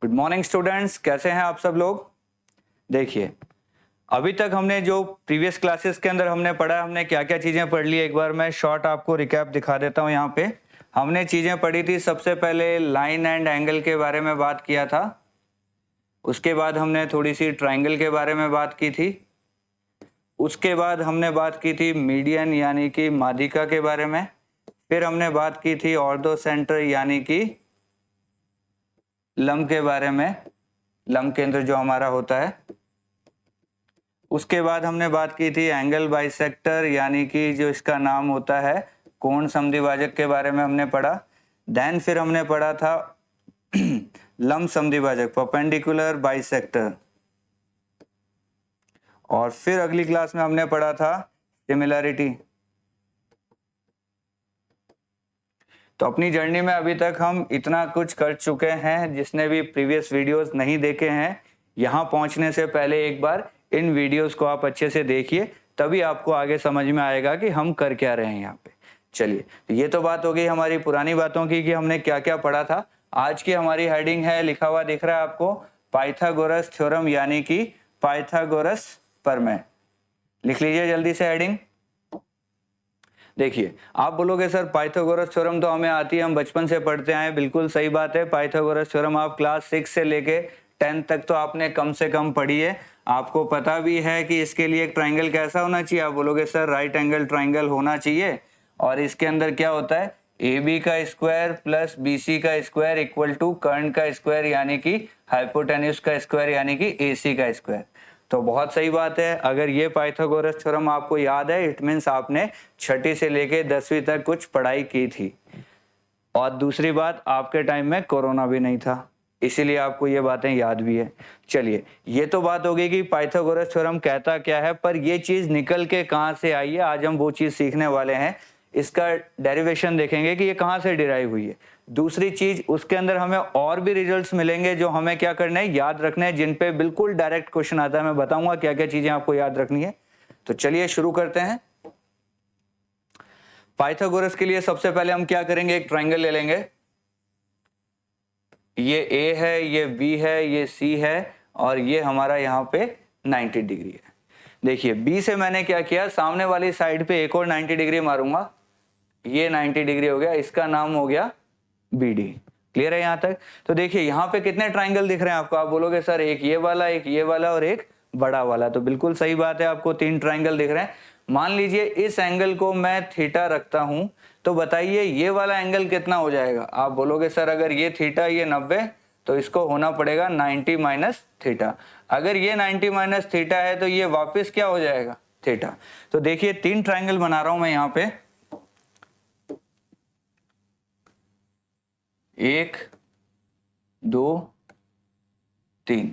Good morning students, कैसे हैं आप सब लोग। देखिए, अभी तक हमने जो प्रीवियस क्लासेस के अंदर हमने पढ़ा, हमने क्या क्या चीज़ें पढ़ ली, एक बार मैं शॉर्ट आपको रिकैप दिखा देता हूँ। यहाँ पे हमने चीज़ें पढ़ी थी। सबसे पहले लाइन एंड एंगल के बारे में बात किया था। उसके बाद हमने थोड़ी सी ट्राइंगल के बारे में बात की थी। उसके बाद हमने बात की थी मीडियन यानी कि माध्यिका के बारे में। फिर हमने बात की थी ऑर्थो सेंटर यानी कि लंब के बारे में, लंब केंद्र जो हमारा होता है। उसके बाद हमने बात की थी एंगल बाइसेक्टर यानी कि जो इसका नाम होता है कोण समद्विभाजक के बारे में हमने पढ़ा। देन फिर हमने पढ़ा था लंब समद्विभाजक परपेंडिकुलर बाइसेक्टर। और फिर अगली क्लास में हमने पढ़ा था सिमिलैरिटी। तो अपनी जर्नी में अभी तक हम इतना कुछ कर चुके हैं। जिसने भी प्रीवियस वीडियोस नहीं देखे हैं, यहाँ पहुँचने से पहले एक बार इन वीडियोस को आप अच्छे से देखिए, तभी आपको आगे समझ में आएगा कि हम कर क्या रहे हैं यहाँ पे। चलिए, ये तो बात हो गई हमारी पुरानी बातों की कि हमने क्या क्या पढ़ा था। आज की हमारी हेडिंग है, लिखा हुआ दिख रहा है आपको, पाइथागोरस थ्योरम यानी कि पाइथागोरस प्रमेय। लिख लीजिए जल्दी से हेडिंग। देखिए, आप बोलोगे सर पाइथागोरस थ्योरम तो हमें आती है, हम बचपन से पढ़ते आए। बिल्कुल सही बात है। पाइथागोरस थ्योरम आप क्लास 6 से लेके 10 तक तो आपने कम से कम पढ़ी है। आपको पता भी है कि इसके लिए एक ट्राइंगल कैसा होना चाहिए। आप बोलोगे सर राइट एंगल ट्राइंगल होना चाहिए, और इसके अंदर क्या होता है, ए बी का स्क्वायर प्लस बी सी का स्क्वायर इक्वल टू कर्ण का स्क्वायर यानी कि हाइपोटेन्यूज का स्क्वायर यानी कि ए सी का स्क्वायर। तो बहुत सही बात है। अगर ये पाइथागोरस थ्योरम आपको याद है, इट मीन्स आपने 6ठी से लेके 10वीं तक कुछ पढ़ाई की थी। और दूसरी बात, आपके टाइम में कोरोना भी नहीं था, इसीलिए आपको ये बातें याद भी है। चलिए, ये तो बात हो गई कि पाइथागोरस थ्योरम कहता क्या है, पर ये चीज निकल के कहाँ से आई है, आज हम वो चीज सीखने वाले हैं। इसका डेरिवेशन देखेंगे कि ये कहाँ से डिराइव हुई है। दूसरी चीज, उसके अंदर हमें और भी रिजल्ट्स मिलेंगे जो हमें क्या करना है, याद रखना है, जिन पे बिल्कुल डायरेक्ट क्वेश्चन आता है। मैं बताऊंगा क्या क्या चीजें आपको याद रखनी है। तो चलिए शुरू करते हैं। पाइथागोरस के लिए सबसे पहले हम क्या करेंगे, एक ट्राइंगल ले लेंगे। ये ए है, ये बी है, ये सी है, और ये हमारा यहाँ पे 90 डिग्री है। देखिए, बी से मैंने क्या किया, सामने वाली साइड पे एक और 90 डिग्री मारूंगा। ये 90 डिग्री हो गया, इसका नाम हो गया बी डी। क्लियर है यहाँ तक। तो देखिए, यहाँ पे कितने ट्राइंगल दिख रहे हैं आपको। आप बोलोगे सर एक ये वाला, एक ये वाला और एक बड़ा वाला। तो बिल्कुल सही बात है, आपको 3 ट्राइंगल दिख रहे हैं। मान लीजिए इस एंगल को मैं थीटा रखता हूं, तो बताइए ये वाला एंगल कितना हो जाएगा। आप बोलोगे सर अगर ये थीटा, ये 90, तो इसको होना पड़ेगा 90 माइनस थीटा। अगर ये 90 माइनस थीटा है तो ये वापस क्या हो जाएगा, थीटा। तो देखिए 3 ट्राइंगल बना रहा हूं मैं यहाँ पे, 1 2 3।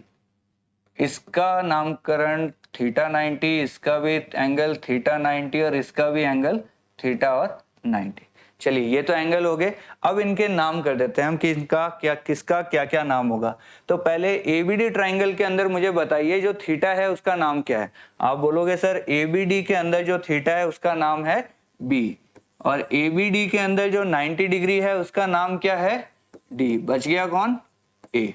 इसका नामकरण थीटा 90, इसका भी एंगल थीटा 90 और इसका भी एंगल थीटा और 90। चलिए, ये तो एंगल हो गए। अब इनके नाम कर देते हैं हम कि इनका क्या, किसका क्या क्या नाम होगा। तो पहले एबीडी ट्राइंगल के अंदर मुझे बताइए जो थीटा है उसका नाम क्या है। आप बोलोगे सर एबीडी के अंदर जो थीटा है उसका नाम है बी, और एबीडी के अंदर जो 90 डिग्री है उसका नाम क्या है, डी। बच गया कौन, ए।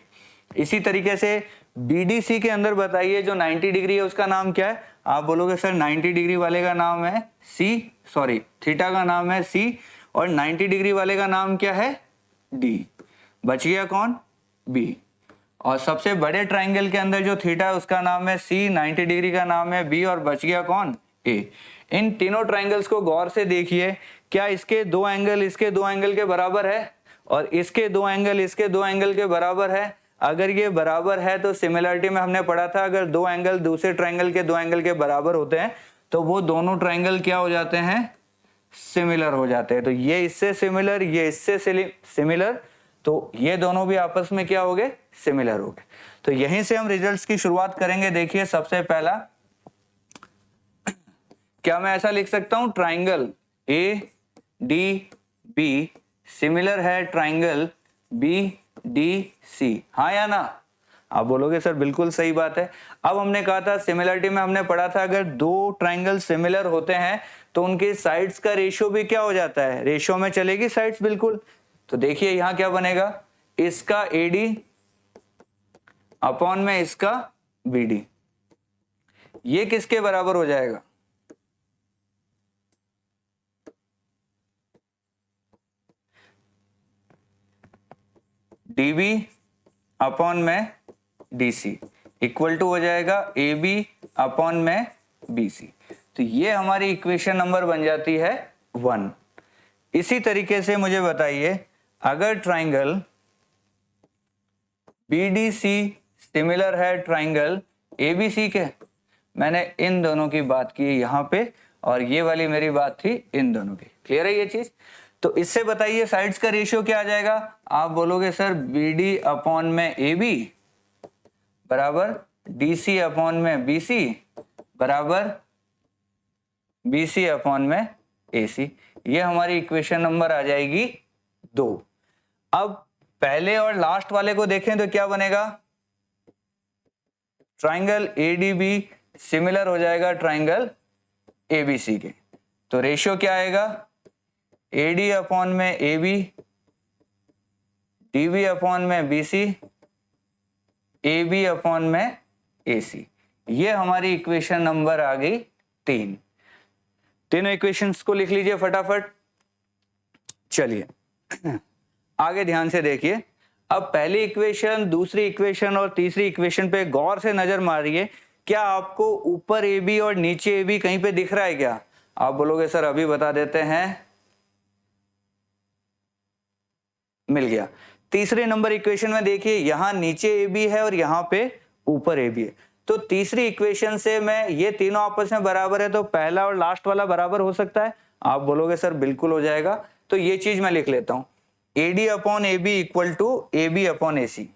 इसी तरीके से बीडीसी के अंदर बताइए जो 90 डिग्री है उसका नाम क्या है। आप बोलोगे सर 90 डिग्री वाले का नाम है सी, सॉरी थीटा का नाम है सी, और 90 डिग्री वाले का नाम क्या है, डी। बच गया कौन, बी। और सबसे बड़े ट्राइंगल के अंदर जो थीटा है उसका नाम है सी, 90 डिग्री का नाम है बी, और बच गया कौन, ए। इन तीनों ट्राइंगल्स को गौर से देखिए, क्या इसके 2 एंगल इसके 2 एंगल के बराबर है, और इसके 2 एंगल इसके 2 एंगल के बराबर है। अगर ये बराबर है तो सिमिलरिटी में हमने पढ़ा था, अगर 2 एंगल दूसरे ट्राइंगल के 2 एंगल के बराबर होते हैं तो वो दोनों ट्राइंगल क्या हो जाते हैं, सिमिलर हो जाते हैं। तो ये इससे सिमिलर, ये इससे सिमिलर, तो ये दोनों भी आपस में क्या हो गए, सिमिलर हो गए। तो यहीं से हम रिजल्ट्स की शुरुआत करेंगे। देखिए, सबसे पहला क्या मैं ऐसा लिख सकता हूं, triangle A D B similar है ट्राइंगल बी डी सी, हाँ या ना। आप बोलोगे सर बिल्कुल सही बात है। अब हमने कहा था सिमिलरिटी में हमने पढ़ा था, अगर 2 ट्राइंगल सिमिलर होते हैं तो उनके साइड्स का रेशियो भी क्या हो जाता है, रेशियो में चलेगी साइड्स, बिल्कुल। तो देखिए यहाँ क्या बनेगा, इसका एडी अपॉन में इसका BD, ये किसके बराबर हो जाएगा? DB अपॉन में DC इक्वल टू हो जाएगा AB अपॉन में BC। तो ये हमारी इक्वेशन नंबर बन जाती है 1। इसी तरीके से मुझे बताइए, अगर ट्राइंगल BDC सिमिलर है ट्राइंगल ABC के, मैंने इन दोनों की बात की यहाँ पे और ये वाली मेरी बात थी इन दोनों की। क्लियर है ये चीज? तो इससे बताइए साइड्स का रेशियो क्या आ जाएगा? आप बोलोगे सर BD अपॉन में AB बराबर DC अपॉन में BC बराबर BC अपॉन में AC। ये हमारी इक्वेशन नंबर आ जाएगी 2। अब पहले और लास्ट वाले को देखें तो क्या बनेगा? ट्राइंगल ADB सिमिलर हो जाएगा ट्राइंगल ABC के। तो रेशियो क्या आएगा? AD अपॉन में AB, DB अपॉन में BC, AB अपॉन में AC। ये हमारी इक्वेशन नंबर आ गई 3। तीनों इक्वेशंस को लिख लीजिए फटाफट। चलिए आगे ध्यान से देखिए। अब पहली इक्वेशन, दूसरी इक्वेशन और तीसरी इक्वेशन पे गौर से नजर मारिए। क्या आपको ऊपर AB और नीचे AB कहीं पे दिख रहा है क्या? आप बोलोगे सर अभी बता देते हैं, मिल गया। तीसरे नंबर इक्वेशन में देखिए, यहां नीचे AB है और यहां पे ऊपर AB है। तो तीसरी इक्वेशन से मैं ये तीनों आपस में बराबर है, तो पहला और लास्ट वाला बराबर हो सकता है? आप बोलोगे सर बिल्कुल हो जाएगा। तो ये चीज मैं लिख लेता हूं, AD upon AB equal to AB upon AC।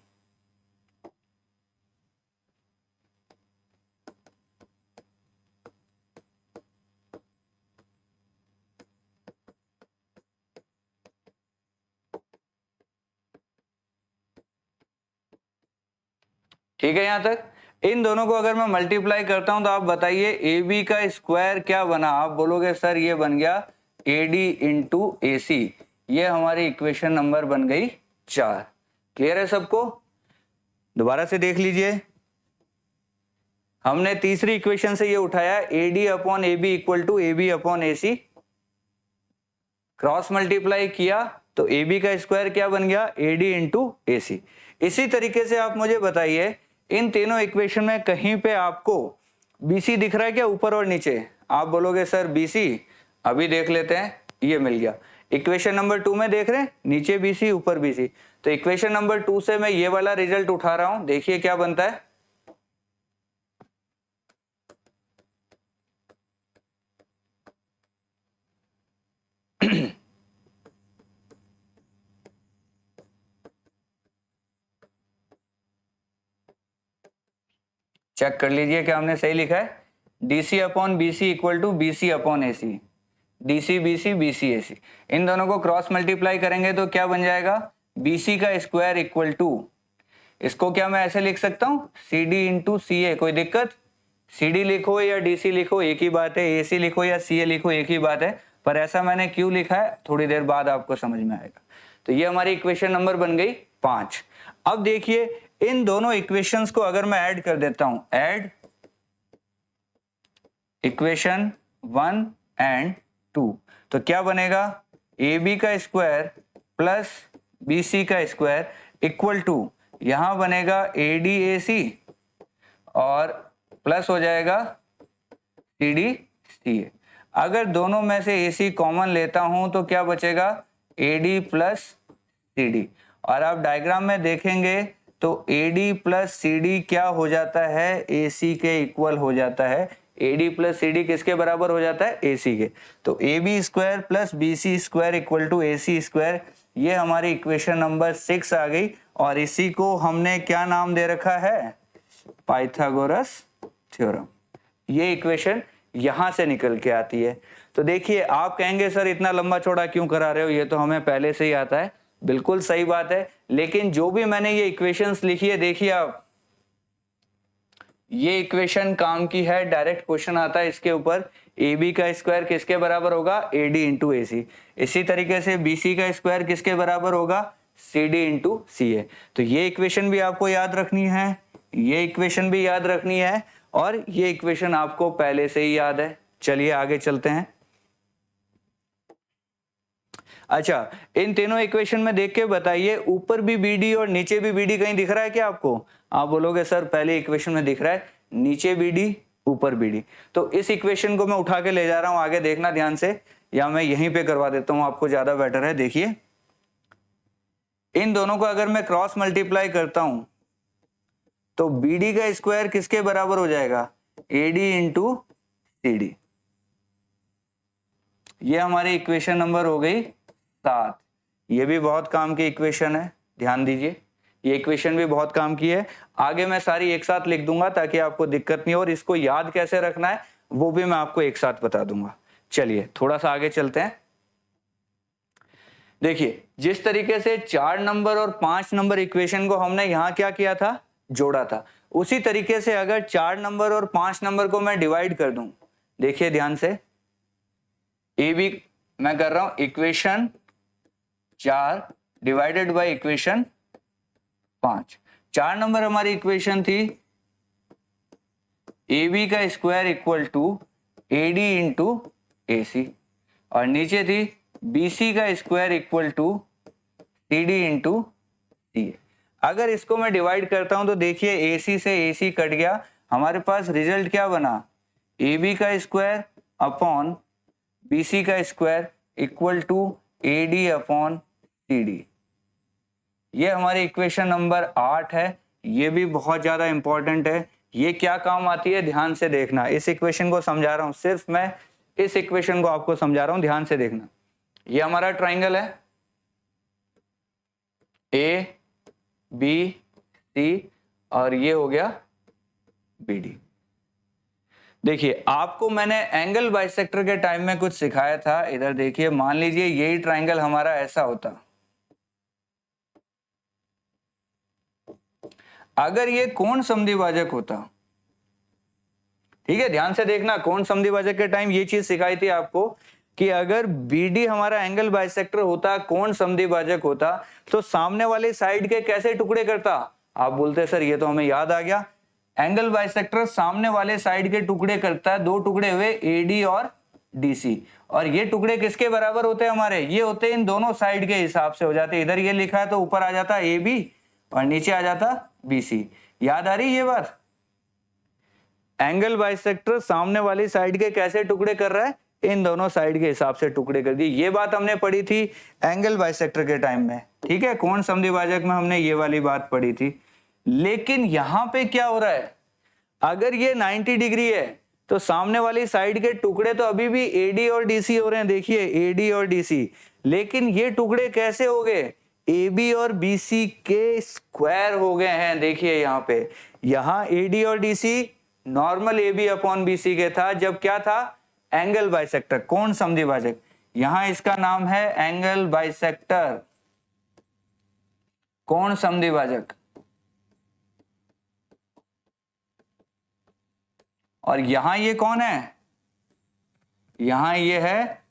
ठीक है यहां तक? इन दोनों को अगर मैं मल्टीप्लाई करता हूं तो आप बताइए AB का स्क्वायर क्या बना? आप बोलोगे सर ये बन गया AD इंटू AC। ये हमारी इक्वेशन नंबर बन गई 4। क्लियर है सबको? दोबारा से देख लीजिए। हमने तीसरी इक्वेशन से ये उठाया AD upon AB equal to AB upon AC, cross multiply किया तो AB का स्क्वायर क्या बन गया? AD into AC। इसी तरीके से आप मुझे बताइए, इन तीनों इक्वेशन में कहीं पे आपको BC दिख रहा है क्या ऊपर और नीचे? आप बोलोगे सर BC, अभी देख लेते हैं। ये मिल गया। इक्वेशन नंबर 2 में देख रहे हैं, नीचे BC ऊपर BC। तो इक्वेशन नंबर 2 से मैं ये वाला रिजल्ट उठा रहा हूं, देखिए क्या बनता है। चेक कर लीजिए क्या हमने सही लिखा है। DC upon BC equal to BC upon AC, DC BC BC AC। इन दोनों को क्रॉस मल्टीप्लाई करेंगे तो क्या बन जाएगा? BC का स्क्वायर इक्वल टू, इसको क्या मैं ऐसे लिख सकता हूँ CD इंटू CA। कोई दिक्कत? CD लिखो या DC लिखो एक ही बात है, AC लिखो या CA लिखो एक ही बात है, पर ऐसा मैंने क्यों लिखा है थोड़ी देर बाद आपको समझ में आएगा। तो ये हमारी इक्वेशन नंबर बन गई 5। अब देखिए इन दोनों इक्वेशंस को अगर मैं ऐड कर देता हूं, ऐड इक्वेशन 1 एंड 2, तो क्या बनेगा? AB का स्क्वायर प्लस BC का स्क्वायर इक्वल टू, यहां बनेगा ADAC और प्लस हो जाएगा CDCA। अगर दोनों में से AC कॉमन लेता हूं तो क्या बचेगा? AD plus CD। और आप डायग्राम में देखेंगे तो AD प्लस CD क्या हो जाता है? AC के इक्वल हो जाता है। AD प्लस CD किसके बराबर हो जाता है? AC के। तो AB square plus BC square equal to AC square, ये हमारी इक्वेशन नंबर 6 आ गई। और इसी को हमने क्या नाम दे रखा है? Pythagoras theorem. ये इक्वेशन यहां से निकल के आती है। तो देखिए आप कहेंगे सर इतना लंबा चौड़ा क्यों करा रहे हो, ये तो हमें पहले से ही आता है। बिल्कुल सही बात है, लेकिन जो भी मैंने ये इक्वेशंस लिखी है, देखिए आप, ये इक्वेशन काम की है। डायरेक्ट क्वेश्चन आता है इसके ऊपर, AB का स्क्वायर किसके बराबर होगा? AD into AC। इसी तरीके से BC का स्क्वायर किसके बराबर होगा? CD into CA। तो ये इक्वेशन भी आपको याद रखनी है, ये इक्वेशन भी याद रखनी है और ये इक्वेशन आपको पहले से ही याद है। चलिए आगे चलते हैं। अच्छा, इन तीनों इक्वेशन में देख के बताइए, ऊपर भी BD और नीचे भी BD कहीं दिख रहा है क्या आपको? आप बोलोगे सर पहले इक्वेशन में दिख रहा है नीचे BD ऊपर BD, तो इस इक्वेशन को मैं उठा के ले जा रहा हूं, आगे देखना ध्यान से, या मैं यहीं पे करवा देता हूं, आपको ज्यादा बेटर है। देखिए इन दोनों को अगर मैं क्रॉस मल्टीप्लाई करता हूं तो BD का स्क्वायर किसके बराबर हो जाएगा? AD into CD। ये हमारी इक्वेशन नंबर हो गई 7। ये भी बहुत काम की इक्वेशन है, ध्यान दीजिए, ये इक्वेशन भी बहुत काम की है। आगे मैं सारी एक साथ लिख दूंगा ताकि आपको दिक्कत नहीं हो, और इसको याद कैसे रखना है वो भी मैं आपको एक साथ बता दूंगा। चलिए थोड़ा सा आगे चलते हैं। देखिए जिस तरीके से 4 नंबर और 5 नंबर इक्वेशन को हमने यहां क्या किया था, जोड़ा था, उसी तरीके से अगर 4 नंबर और 5 नंबर को मैं डिवाइड कर दूं, देखिए ध्यान से, ए बी मैं कर रहा हूं equation 4 divided by equation 5। 4 number हमारी इक्वेशन थी ए बी का square equal to A D into A C, और नीचे थी बी सी का square equal to C D into C. अगर इसको मैं डिवाइड करता हूं तो देखिए ए सी से ए सी कट गया, हमारे पास रिजल्ट क्या बना, ए बी का स्क्वायर अपॉन बी सी का square equal to A D upon C D. ये हमारी इक्वेशन नंबर 8 है, ये भी बहुत ज्यादा इंपॉर्टेंट है। ये क्या काम आती है ध्यान से देखना, इस इक्वेशन को समझा रहा हूं, सिर्फ मैं इस इक्वेशन को आपको समझा रहा हूं, ध्यान से देखना। ये हमारा ट्राइंगल है ए बी सी, और ये हो गया बी डी। देखिए आपको मैंने एंगल बाइसेक्टर के टाइम में कुछ सिखाया था, इधर देखिए, मान लीजिए यही ट्राइंगल हमारा ऐसा होता, अगर ये कोण समद्विभाजक होता, ठीक है ध्यान से देखना, कोण समद्विभाजक के टाइम ये चीज सिखाई थी आपको कि अगर BD हमारा एंगल बाइसेक्टर होता, कोण समद्विभाजक होता, तो सामने वाले साइड के कैसे टुकड़े करता? आप बोलते सर ये तो हमें याद आ गया, एंगल बाइसेक्टर सामने वाले साइड के टुकड़े करता है, दो टुकड़े हुए AD और DC, और ये टुकड़े किसके बराबर होते हैं हमारे? ये होते हैं इन दोनों साइड के हिसाब से हो जाते। इधर ये लिखा है तो ऊपर आ जाता AB और नीचे आ जाता BC। याद आ रही ये बात? एंगल बाइसेक्टर सामने वाली साइड के कैसे टुकड़े कर रहा है? इन दोनों साइड के हिसाब से टुकड़े कर दिए। ये बात हमने पढ़ी थी एंगल बाइसेक्टर के टाइम में, ठीक है, कोण समद्विभाजक में हमने ये वाली बात पढ़ी थी। लेकिन यहां पे क्या हो रहा है, अगर ये 90 डिग्री है तो सामने वाली साइड के टुकड़े तो अभी भी AD और DC हो रहे हैं, देखिए AD और DC, लेकिन ये टुकड़े कैसे हो गए? AB और BC के स्क्वायर हो गए हैं। देखिए यहाँ पे, यहाँ AD और DC normal AB upon BC के था, जब क्या था? एंगल बाइसेक्टर, कोण समद्विभाजक। यहां इसका नाम है एंगल बाइसेक्टर, कोण समद्विभाजक, और यहां ये कौन है? यहां ये है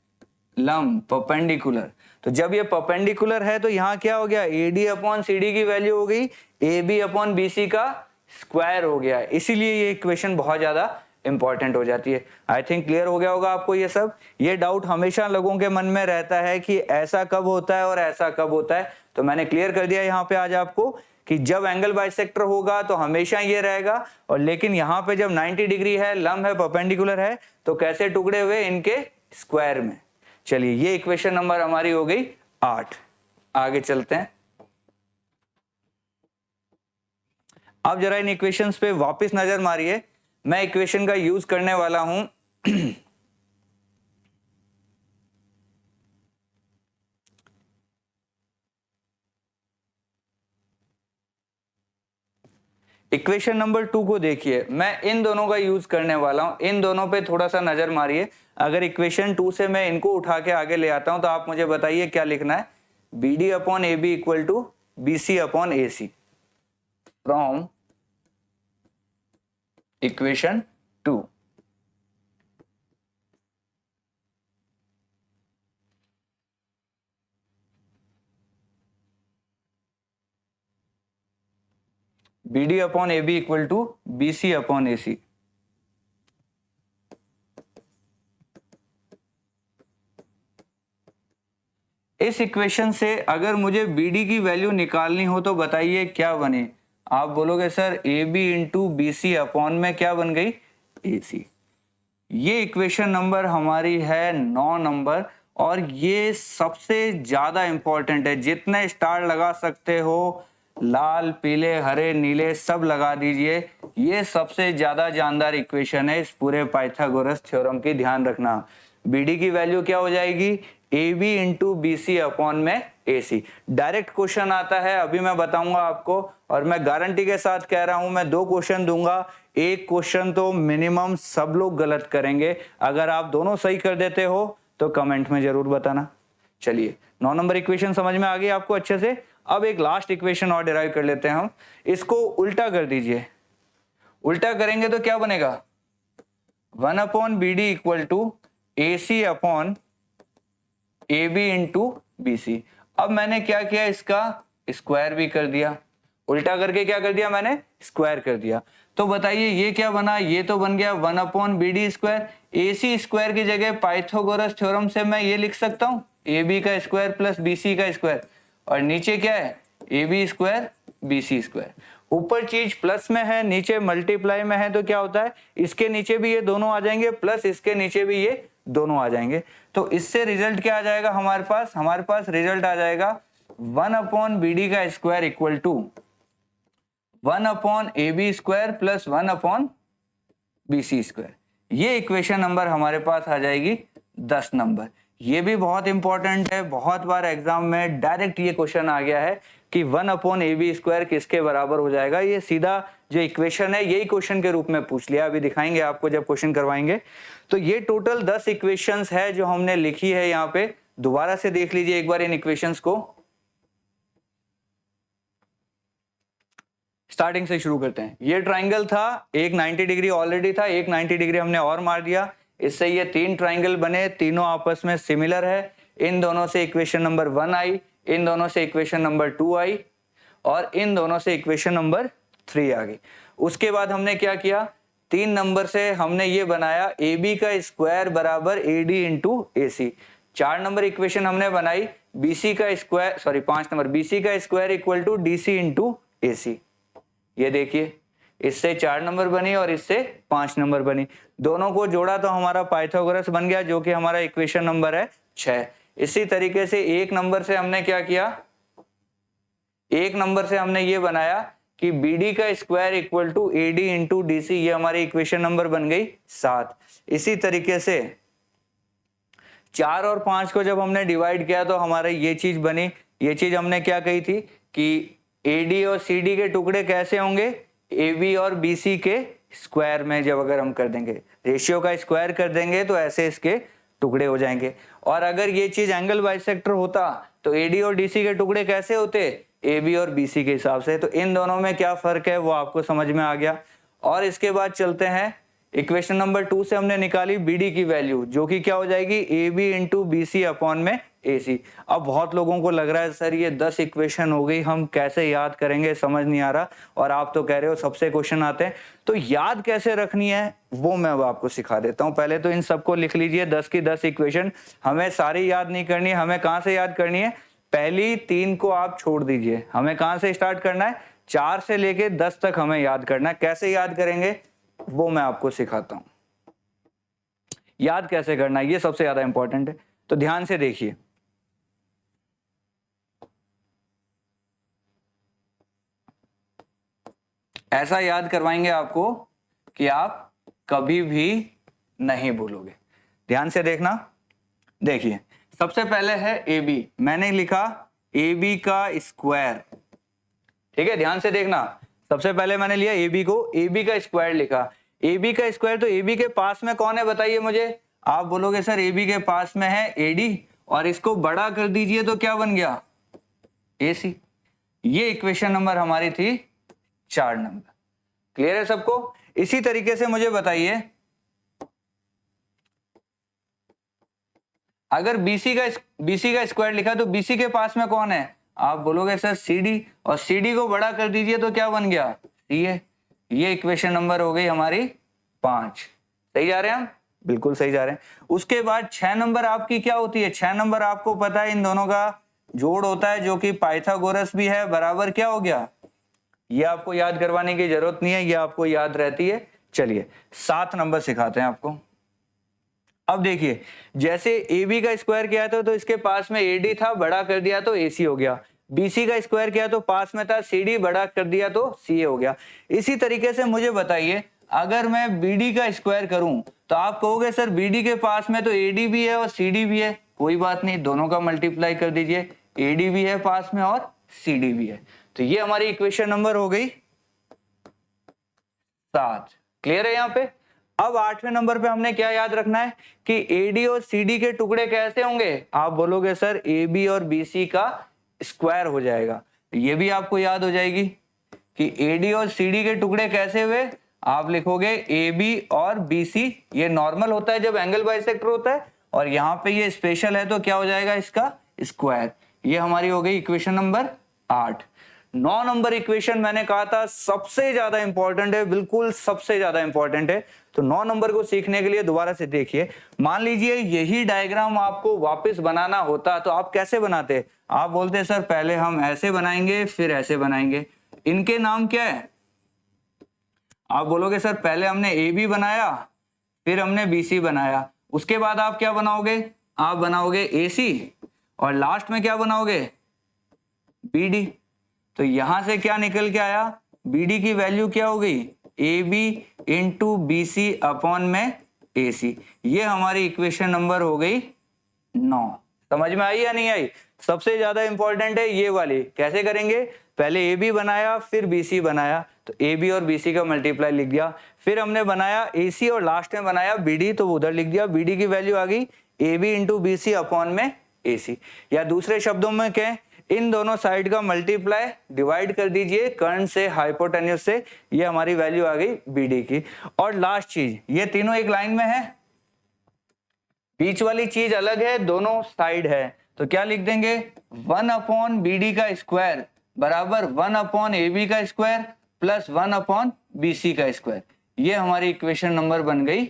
लंब, परपेंडिकुलर। तो जब ये परपेंडिकुलर है तो यहां क्या हो गया? AD अपॉन CD की वैल्यू हो गई AB अपॉन BC का स्क्वायर हो गया, इसीलिए ये इक्वेशन बहुत ज्यादा इंपॉर्टेंट हो जाती है। आई थिंक क्लियर हो गया होगा आपको ये सब। ये डाउट हमेशा लोगों के मन में रहता है कि ऐसा कब होता है और ऐसा कब होता है, तो मैंने क्लियर कर दिया यहाँ पे आज आपको कि जब एंगल बाइसेक्टर होगा तो हमेशा ये रहेगा, और लेकिन यहाँ पे जब 90 डिग्री है, लंब है, परपेंडिकुलर है, तो कैसे टुकड़े हुए? इनके स्क्वायर में। चलिए ये इक्वेशन नंबर हमारी हो गई 8। आगे चलते हैं। अब जरा इन इक्वेशंस पे वापस नजर मारिए, मैं इक्वेशन का यूज करने वाला हूं इक्वेशन नंबर 2 को देखिए, मैं इन दोनों का यूज करने वाला हूं, इन दोनों पे थोड़ा सा नजर मारिए। अगर इक्वेशन 2 से मैं इनको उठा के आगे ले आता हूं तो आप मुझे बताइए क्या लिखना है? BD upon AB equal to BC upon AC from equation 2। B D upon A B equal to B C upon A C. इस इक्वेशन से अगर मुझे बी डी की वैल्यू निकालनी हो तो बताइए क्या बने। आप बोलोगे sir A B into B C upon में क्या बन गई, ए सी। ये इक्वेशन नंबर हमारी है 9 नंबर, और ये सबसे ज्यादा इंपॉर्टेंट है। जितने स्टार लगा सकते हो, लाल पीले हरे नीले सब लगा दीजिए। ये सबसे ज्यादा जानदार इक्वेशन है इस पूरे पाइथागोरस थ्योरम की, ध्यान रखना। बी डी की वैल्यू क्या हो जाएगी, A B into B C upon में ए सी। डायरेक्ट क्वेश्चन आता है, अभी मैं बताऊंगा आपको, और मैं गारंटी के साथ कह रहा हूं, मैं 2 क्वेश्चन दूंगा, एक क्वेश्चन तो मिनिमम सब लोग गलत करेंगे। अगर आप दोनों सही कर देते हो तो कमेंट में जरूर बताना। चलिए 9 नंबर इक्वेशन समझ में आ गई आपको अच्छे से। अब एक लास्ट इक्वेशन और डिराइव कर लेते हैं हम। इसको उल्टा कर दीजिए। उल्टा करेंगे तो क्या बनेगा, 1 upon B D equal to A C upon A B into B C. अब मैंने क्या किया, इसका स्क्वायर भी कर दिया। उल्टा करके क्या कर दिया मैंने, स्क्वायर कर दिया। तो बताइए ये क्या बना, ये तो बन गया 1 अपॉन बी डी स्क्वायर। ए सी स्क्वायर की जगह पाइथागोरस थ्योरम से मैं ये लिख सकता हूं, ए बी का स्क्वायर प्लस बी सी का स्क्वायर, और नीचे क्या है, A B square B C square. ऊपर चीज प्लस में है, नीचे मल्टीप्लाई में है, तो क्या होता है, इसके नीचे भी ये दोनों आ जाएंगे, प्लस इसके नीचे भी ये दोनों आ जाएंगे। तो इससे रिजल्ट क्या आ जाएगा हमारे पास रिजल्ट आ जाएगा 1 अपॉन बी डी का square equal to 1 upon A B square plus 1 upon B C square. ये इक्वेशन नंबर हमारे पास आ जाएगी 10 नंबर। ये भी बहुत इंपॉर्टेंट है, बहुत बार एग्जाम में डायरेक्ट ये क्वेश्चन आ गया है कि 1 अपॉन ए बी स्क्वायर किसके बराबर हो जाएगा। ये सीधा जो इक्वेशन है यही क्वेश्चन के रूप में पूछ लिया, अभी दिखाएंगे आपको जब क्वेश्चन करवाएंगे। तो ये टोटल 10 इक्वेशंस है जो हमने लिखी है यहाँ पे। दोबारा से देख लीजिए एक बार इन इक्वेशंस को। स्टार्टिंग से शुरू करते हैं। ये ट्राइंगल था, एक 90 डिग्री ऑलरेडी था, एक 90 डिग्री हमने और मार दिया। इससे ये 3 ट्राइंगल बने, तीनों आपस में सिमिलर है। इन दोनों से इक्वेशन नंबर 1 आई, इन दोनों से इक्वेशन नंबर 2 आई, और इन दोनों से इक्वेशन नंबर 3 आ गई। उसके बाद हमने क्या किया, 3 नंबर से हमने ये बनाया ए बी का स्क्वायर बराबर A D into A C. 4 number equation हमने बनाई बी सी का square, sorry 5 number, B C का square equal to D C into A C. ये देखिए, इससे 4 नंबर बनी और इससे 5 नंबर बनी। दोनों को जोड़ा तो हमारा पाइथागोरस बन गया, जो कि हमारा इक्वेशन नंबर है 6। इसी तरीके से 1 नंबर से हमने क्या किया, 1 नंबर से हमने ये बनाया कि बी डी का square equal to A D into D C. ये हमारी इक्वेशन नंबर बन गई 7। इसी तरीके से 4 और 5 को जब हमने डिवाइड किया तो हमारा ये चीज बनी। ये चीज हमने क्या कही थी कि ए डी और सी डी के टुकड़े कैसे होंगे, ए बी और बी सी के स्क्वायर में जब अगर हम कर देंगे, रेशियो का स्क्वायर कर देंगे तो ऐसे इसके टुकड़े हो जाएंगे। और अगर ये चीज एंगल बाइसेक्टर होता तो ए डी और डी सी के टुकड़े कैसे होते, ए बी और बी सी के हिसाब से। तो इन दोनों में क्या फर्क है वो आपको समझ में आ गया। और इसके बाद चलते हैं, इक्वेशन नंबर 2 से हमने निकाली बी डी की वैल्यू, जो कि क्या हो जाएगी, A B into B C upon में ए सी। अब बहुत लोगों को लग रहा है सर ये 10 इक्वेशन हो गई, हम कैसे याद करेंगे, समझ नहीं आ रहा। और आप तो कह रहे हो सबसे क्वेश्चन आते हैं, तो याद कैसे रखनी है वो मैं अब आपको सिखा देता हूं। पहले तो इन सबको लिख लीजिए, 10 की 10 इक्वेशन। हमें सारी याद नहीं करनी है, हमें कहां से याद करनी है, पहली 3 को आप छोड़ दीजिए। हमें कहां से स्टार्ट करना है, 4 से लेके 10 तक हमें याद करना है। कैसे याद करेंगे वो मैं आपको सिखाता हूं। याद कैसे करना है ये सबसे ज्यादा इंपॉर्टेंट है, तो ध्यान से देखिए। ऐसा याद करवाएंगे आपको कि आप कभी भी नहीं भूलोगे। ध्यान से देखना। देखिए सबसे पहले है ए बी, मैंने लिखा ए बी का स्क्वायर, ठीक है। ध्यान से देखना, सबसे पहले मैंने लिया ए बी को, ए बी का स्क्वायर लिखा। ए बी का स्क्वायर, तो ए बी के पास में कौन है बताइए मुझे। आप बोलोगे सर ए बी के पास में है ए डी, और इसको बड़ा कर दीजिए तो क्या बन गया, ए सी। ये इक्वेशन नंबर हमारी थी 4 नंबर। क्लियर है सबको। इसी तरीके से मुझे बताइए, अगर बीसी का स्क्वायर लिखा तो बीसी के पास में कौन है, आप बोलोगे सर सी डी, और सी डी को बड़ा कर दीजिए तो क्या बन गया, सी ए। ये इक्वेशन नंबर हो गई हमारी 5। सही जा रहे हैं हम? बिल्कुल सही जा रहे हैं। उसके बाद 6 नंबर आपकी क्या होती है? 6 नंबर आपको पता है इन दोनों का जोड़ होता है जो कि पाइथागोरस भी है, बराबर क्या हो गया? ये आपको याद करवाने की जरूरत नहीं है, ये आपको याद रहती है। चलिए 7 नंबर सिखाते हैं आपको। अब देखिए, जैसे ए बी का स्क्वायर किया था तो इसके पास में ए डी था, बड़ा कर दिया तो ए सी हो गया। BC का स्क्वायर किया तो पास में था CD, बड़ा कर दिया तो CA हो गया। इसी तरीके से मुझे बताइए, अगर मैं BD का स्क्वायर करूं तो आप कहोगे सर BD के पास में तो AD भी है और CD भी है। कोई बात नहीं, दोनों का मल्टीप्लाई कर दीजिए, AD भी है पास में और CD भी है। तो ये हमारी इक्वेशन नंबर हो गई 7। क्लियर है यहाँ पे? अब 8वें नंबर पे हमने क्या याद रखना है कि AD और CD के टुकड़े कैसे होंगे? आप बोलोगे सर AB और BC का स्क्वायर हो जाएगा। ये भी आपको याद हो जाएगी कि AD और CD के टुकड़े कैसे हुए? आप लिखोगे AB और BC, ये नॉर्मल होता है जब एंगल बाइसेक्टर होता है, और यहाँ पे ये स्पेशल है तो क्या हो जाएगा इसका स्क्वायर। ये हमारी हो गई इक्वेशन नंबर 8। 9 नंबर इक्वेशन मैंने कहा था सबसे ज्यादा इंपॉर्टेंट है, बिल्कुल सबसे ज्यादा इंपॉर्टेंट है। तो 9 नंबर को सीखने के लिए दोबारा से देखिए, मान लीजिए यही डायग्राम आपको वापस बनाना होता तो आप कैसे बनाते? आप बोलते सर पहले हम ऐसे बनाएंगे फिर ऐसे बनाएंगे। इनके नाम क्या है? आप बोलोगे सर पहले हमने ए बी बनाया, फिर हमने BC बनाया, उसके बाद आप क्या बनाओगे? आप बनाओगे AC, और लास्ट में क्या बनाओगे? BD। तो यहां से क्या निकल के आया? BD की वैल्यू क्या हो गई? AB इंटू BC अपॉन में AC। ये हमारी इक्वेशन नंबर हो गई 9। समझ में आई या नहीं आई? सबसे ज्यादा इंपॉर्टेंट है ये वाली। कैसे करेंगे? पहले AB बनाया फिर BC बनाया, तो AB और BC का मल्टीप्लाई लिख दिया, फिर हमने बनाया AC और लास्ट में बनाया BD, तो उधर लिख दिया। BD की वैल्यू आ गई AB इंटू BC अपॉन में AC। या दूसरे शब्दों में कहें, इन दोनों साइड का मल्टीप्लाई डिवाइड कर दीजिए कर्ण से हाइपोटेन्यूज से, ये हमारी वैल्यू आ गई BD की। और लास्ट चीज, ये तीनों एक लाइन में है, बीच वाली चीज अलग है, दोनों साइड है, तो क्या लिख देंगे? 1 अपॉन BD का स्क्वायर बराबर 1 अपॉन AB का स्क्वायर प्लस 1 अपॉन BC का स्क्वायर। ये हमारी इक्वेशन नंबर बन गई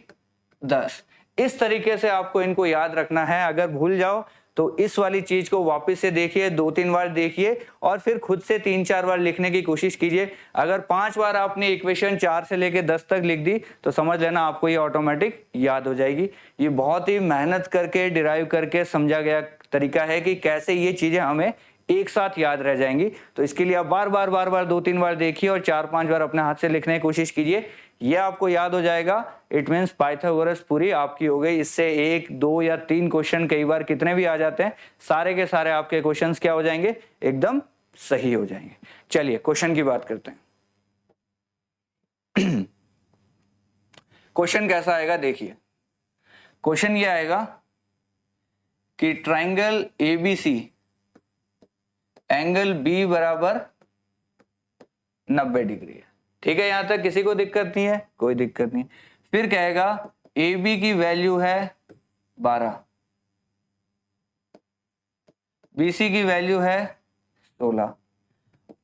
10। इस तरीके से आपको इनको याद रखना है। अगर भूल जाओ तो इस वाली चीज को वापस से देखिए, 2-3 बार देखिए और फिर खुद से 3-4 बार लिखने की कोशिश कीजिए। अगर 5 बार आपने इक्वेशन 4 से लेके 10 तक लिख दी तो समझ लेना आपको ये ऑटोमेटिक याद हो जाएगी। ये बहुत ही मेहनत करके डिराइव करके समझा गया तरीका है कि कैसे ये चीजें हमें एक साथ याद रह जाएंगी। तो इसके लिए आप बार बार 2-3 बार देखिए और 4-5 बार अपने हाथ से लिखने की कोशिश कीजिए, ये आपको याद हो जाएगा। इट मीन्स पाइथागोरस पूरी आपकी हो गई। इससे 1, 2 या 3 क्वेश्चन, कई बार कितने भी आ जाते हैं, सारे के सारे आपके क्वेश्चंस क्या हो जाएंगे? एकदम सही हो जाएंगे। चलिए क्वेश्चन की बात करते हैं। क्वेश्चन कैसा आएगा देखिए। क्वेश्चन ये आएगा कि ट्राइंगल ABC एंगल B बराबर 90 डिग्री है। ठीक है, यहां तक किसी को दिक्कत नहीं है? कोई दिक्कत नहीं। फिर कहेगा AB की वैल्यू है 12, BC की वैल्यू है 16,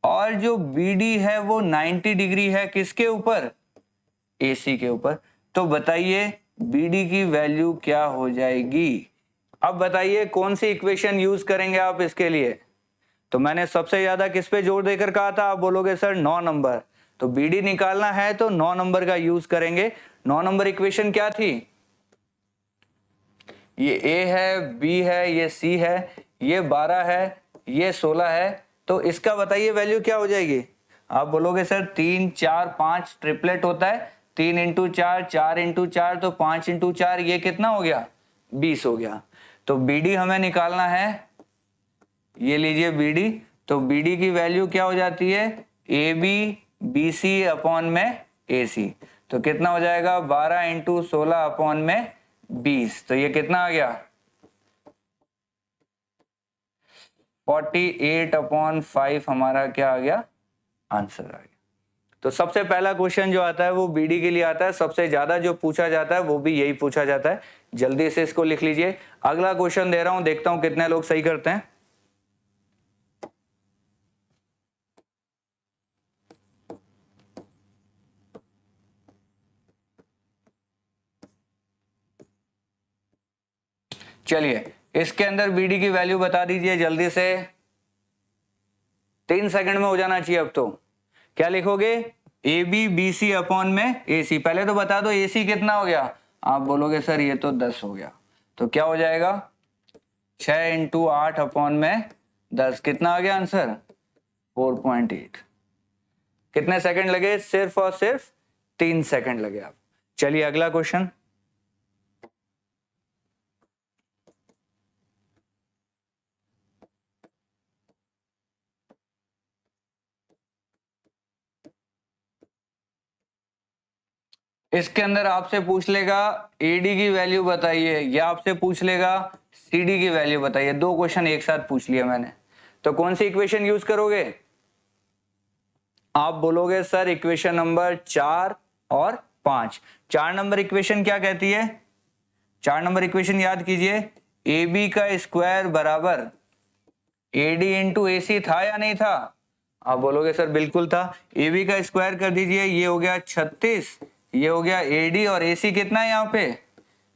और जो BD है वो 90 डिग्री है। किसके ऊपर? AC के ऊपर। तो बताइए BD की वैल्यू क्या हो जाएगी? अब बताइए कौन सी इक्वेशन यूज करेंगे आप इसके लिए? तो मैंने सबसे ज्यादा किस पे जोर देकर कहा था? आप बोलोगे सर 9 नंबर। तो BD निकालना है तो 9 नंबर का यूज करेंगे। 9 नंबर इक्वेशन क्या थी? ये A है, B है, ये C है, ये 12 है, ये 16 है। तो इसका बताइए वैल्यू क्या हो जाएगी? आप बोलोगे सर 3, 4, 5 ट्रिपलेट होता है, 3 इंटू 4, 4 इंटू 4, तो 5 इंटू 4, ये कितना हो गया? 20 हो गया। तो BD हमें निकालना है, ये लीजिए BD। तो BD की वैल्यू क्या हो जाती है? AB BC अपॉन में AC। तो कितना हो जाएगा? 12 इंटू 16 अपॉन में 20। तो ये कितना आ गया? 48 अपॉन 5 हमारा क्या आ गया? आंसर आ गया। तो सबसे पहला क्वेश्चन जो आता है वो BD के लिए आता है। सबसे ज्यादा जो पूछा जाता है वो भी यही पूछा जाता है। जल्दी से इसको लिख लीजिए। अगला क्वेश्चन दे रहा हूं, देखता हूं कितने लोग सही करते हैं। चलिए इसके अंदर BD की वैल्यू बता दीजिए जल्दी से, 3 सेकंड में हो जाना चाहिए अब तो। क्या लिखोगे? AB BC अपॉन में AC। पहले तो बता दो AC कितना हो गया, आप बोलोगे सर ये तो 10 हो गया, तो क्या हो जाएगा 6 इंटू 8 अपॉन में 10, कितना आ गया आंसर 4.8। कितने सेकंड लगे? सिर्फ और सिर्फ 3 सेकंड लगे आप। चलिए अगला क्वेश्चन। इसके अंदर आपसे पूछ लेगा AD की वैल्यू बताइए, या आपसे पूछ लेगा CD की वैल्यू बताइए। 2 क्वेश्चन एक साथ पूछ लिया मैंने, तो कौन सी इक्वेशन यूज करोगे? आप बोलोगे सर इक्वेशन नंबर 4 और 5। 4 नंबर इक्वेशन क्या कहती है? 4 नंबर इक्वेशन याद कीजिए, AB का स्क्वायर बराबर AD इंटू AC था या नहीं था? आप बोलोगे सर बिल्कुल था। AB का स्क्वायर कर दीजिए, ये हो गया 36, ये हो गया AD, और AC कितना है यहाँ पे?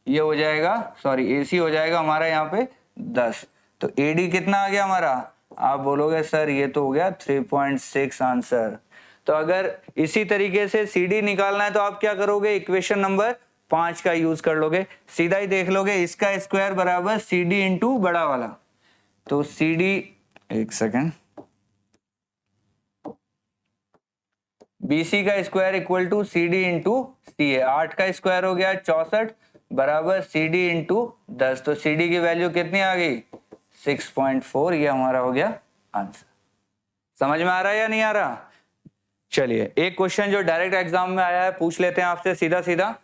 ये हो जाएगा, सॉरी AC हो जाएगा हमारा यहाँ पे 10। तो AD कितना आ गया हमारा? आप बोलोगे सर ये तो हो गया 3.6 आंसर। तो अगर इसी तरीके से CD निकालना है तो आप क्या करोगे? इक्वेशन नंबर 5 का यूज कर लोगे, सीधा ही देख लोगे, इसका स्क्वायर बराबर CD इंटू बड़ा वाला। तो CD, एक सेकेंड, BC का square equal to CD into C है। 8 का स्क्वायर हो गया 64 बराबर CD इंटू 10। तो CD की वैल्यू कितनी आ गई? 6.4। ये हमारा हो गया आंसर। समझ में आ रहा है या नहीं आ रहा? चलिए एक क्वेश्चन जो डायरेक्ट एग्जाम में आया है पूछ लेते हैं आपसे सीधा सीधा।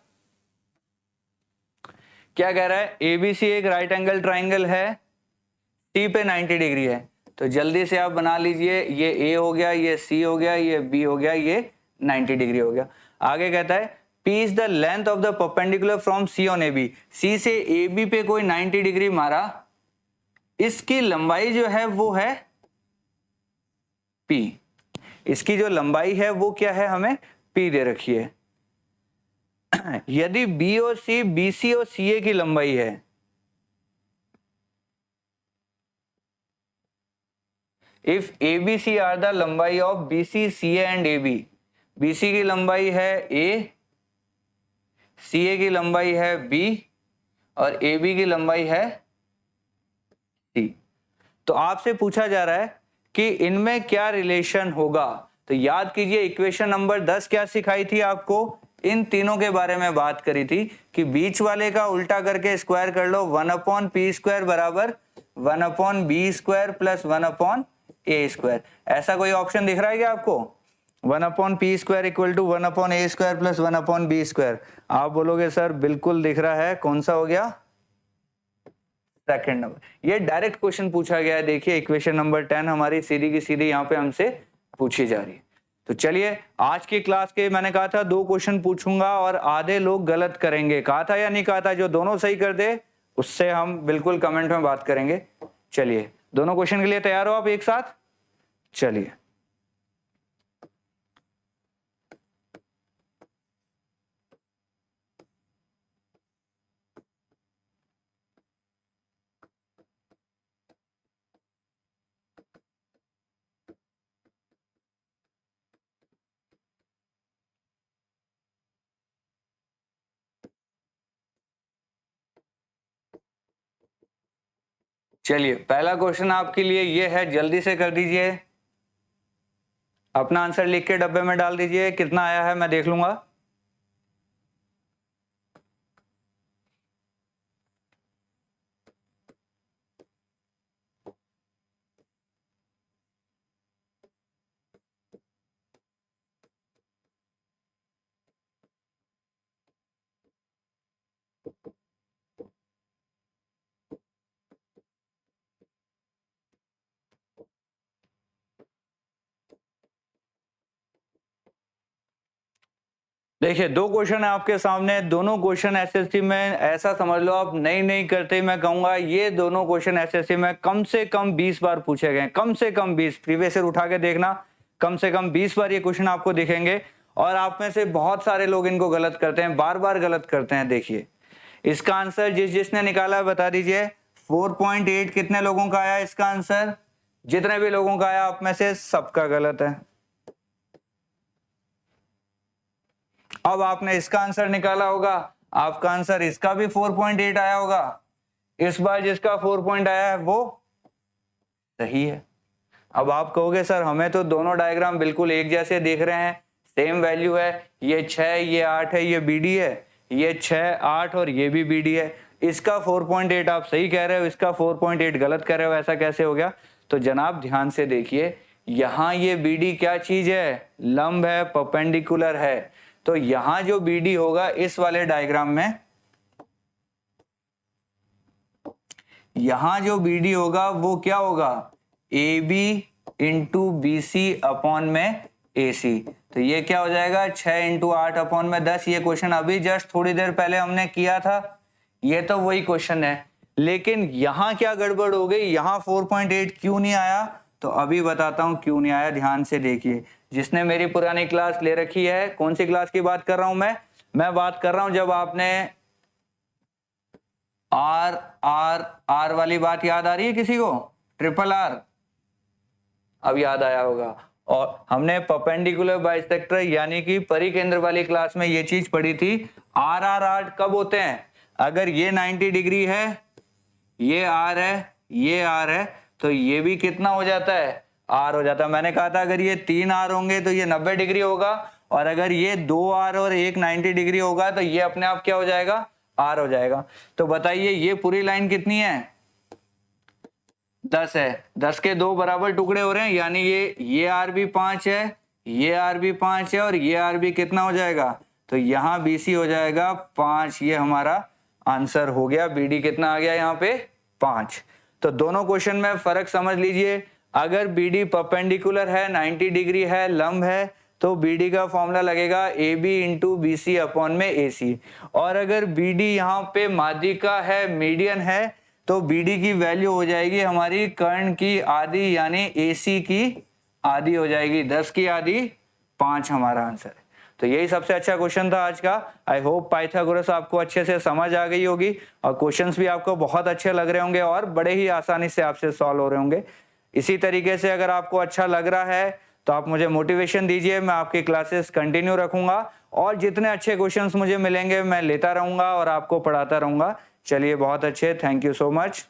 क्या कह रहा है? ABC एक राइट एंगल ट्राइंगल है, T पे 90 डिग्री है। तो जल्दी से आप बना लीजिए, ये A हो गया, ये C हो गया, ये B हो गया, ये 90 डिग्री हो गया। आगे कहता है P is the length of the perpendicular from C on AB। C से AB पे कोई 90 डिग्री मारा, इसकी लंबाई जो है वो है P। इसकी जो लंबाई है वो क्या है? हमें P दे रखी है। यदि B और C BC और CA की लंबाई है, इफ ABC आर द लंबाई of BC CA and AB, BC की लंबाई है A, CA की लंबाई है B और AB की लंबाई है C, तो आपसे पूछा जा रहा है कि इनमें क्या रिलेशन होगा। तो याद कीजिए इक्वेशन नंबर 10 क्या सिखाई थी आपको? इन तीनों के बारे में बात करी थी कि बीच वाले का उल्टा करके स्क्वायर कर लो, 1/p स्क्वायर बराबर 1/b square plus 1/a square. ऐसा कोई ऑप्शन दिख रहा है क्या आपको? 1/p square equal to 1/a square plus 1/b square. आप बोलोगे सर बिल्कुल दिख रहा है। कौन सा हो गया? Second number. ये डायरेक्ट क्वेश्चन पूछा गया है। देखिए इक्वेशन नंबर 10 हमारी सीधी की सीधी यहाँ पे हमसे पूछी जा रही है। तो चलिए आज की क्लास के मैंने कहा था 2 क्वेश्चन पूछूंगा और आधे लोग गलत करेंगे। कहा था या नहीं कहा था? जो दोनों सही कर दे उससे हम बिल्कुल कमेंट में बात करेंगे। चलिए दोनों क्वेश्चन के लिए तैयार हो आप एक साथ? चलिए चलिए पहला क्वेश्चन आपके लिए ये है, जल्दी से कर दीजिए। अपना आंसर लिख के डब्बे में डाल दीजिए। कितना आया है मैं देख लूंगा। देखिए 2 क्वेश्चन है आपके सामने। दोनों क्वेश्चन एसएससी में ऐसा समझ लो आप नहीं करते, मैं कहूंगा ये दोनों क्वेश्चन एसएससी में कम से कम 20 बार पूछे गए। कम से कम 20, प्रीवियस ईयर उठा के देखना, कम से कम 20 बार ये क्वेश्चन आपको दिखेंगे। और आप में से बहुत सारे लोग इनको गलत करते हैं, बार बार गलत करते हैं। देखिए इसका आंसर जिसने निकाला है बता दीजिए। 4.8 कितने लोगों का आया इसका आंसर? जितने भी लोगों का आया आप में से सबका गलत है। अब आपने इसका आंसर निकाला होगा, आपका आंसर इसका भी 4.8 आया होगा। इस बार जिसका 4 आया है वो सही है। अब आप कहोगे सर हमें तो दोनों डायग्राम बिल्कुल एक जैसे दिख रहे हैं, सेम वैल्यू है, ये 6 ये 8 है, ये बीडी है, ये 6 8 और ये भी बीडी है। इसका 4.8 आप सही कह रहे हो, इसका 4.8 गलत कह रहे हो, ऐसा कैसे हो गया? तो जनाब ध्यान से देखिए, यहां ये बीडी क्या चीज है? लंब है, परपेंडिकुलर है। तो यहां जो बीडी होगा इस वाले डायग्राम में, यहां जो बीडी होगा वो क्या होगा? A B into B C upon में ए सी। तो ये क्या हो जाएगा? 6 इंटू 8 अपॉन में 10। ये क्वेश्चन अभी जस्ट थोड़ी देर पहले हमने किया था, ये तो वही क्वेश्चन है। लेकिन यहां क्या गड़बड़ हो गई? यहां 4.8 क्यों नहीं आया? तो अभी बताता हूं क्यों नहीं आया, ध्यान से देखिए। जिसने मेरी पुरानी क्लास ले रखी है, कौन सी क्लास की बात कर रहा हूं मैं बात कर रहा हूं जब आपने आर आर आर वाली बात याद आ रही है किसी को? ट्रिपल आर अब याद आया होगा। और हमने परपेंडिकुलर बाइसेक्टर यानी कि परिकेंद्र वाली क्लास में ये चीज पढ़ी थी। आर आर आर कब होते हैं? अगर ये 90 डिग्री है, ये आर है, ये आर है, तो ये भी कितना हो जाता है? आर हो जाता है। मैंने कहा था अगर ये 3 आर होंगे तो ये 90 डिग्री होगा, और अगर ये 2 आर और एक 90 डिग्री होगा तो ये अपने आप क्या हो जाएगा? आर हो जाएगा। तो बताइए ये पूरी लाइन कितनी है? 10 है। 10 के 2 बराबर टुकड़े हो रहे हैं, यानी ये आर भी 5 है, ये आर भी 5 है, और ये आर भी कितना हो जाएगा? तो यहाँ बीसी हो जाएगा 5। ये हमारा आंसर हो गया। बीडी कितना आ गया यहाँ पे? 5। तो दोनों क्वेश्चन में फर्क समझ लीजिए। अगर बीडी परपेंडिकुलर है, 90 डिग्री है, लंब है, तो बीडी का फॉर्मूला लगेगा A B into B C upon में ए सी। और अगर बीडी यहाँ पे माध्यिका है, मीडियन है, तो बीडी की वैल्यू हो जाएगी हमारी कर्ण की आधी, यानी एसी की आधी हो जाएगी। 10 की आधी 5 हमारा आंसर है। तो यही सबसे अच्छा क्वेश्चन था आज का। आई होप पाइथागोरस आपको अच्छे से समझ आ गई होगी, और क्वेश्चंस भी आपको बहुत अच्छे लग रहे होंगे और बड़े ही आसानी से आपसे सॉल्व हो रहे होंगे। इसी तरीके से अगर आपको अच्छा लग रहा है तो आप मुझे मोटिवेशन दीजिए, मैं आपकी क्लासेस कंटिन्यू रखूंगा, और जितने अच्छे क्वेश्चंस मुझे मिलेंगे मैं लेता रहूंगा और आपको पढ़ाता रहूंगा। चलिए बहुत अच्छे, थैंक यू सो मच।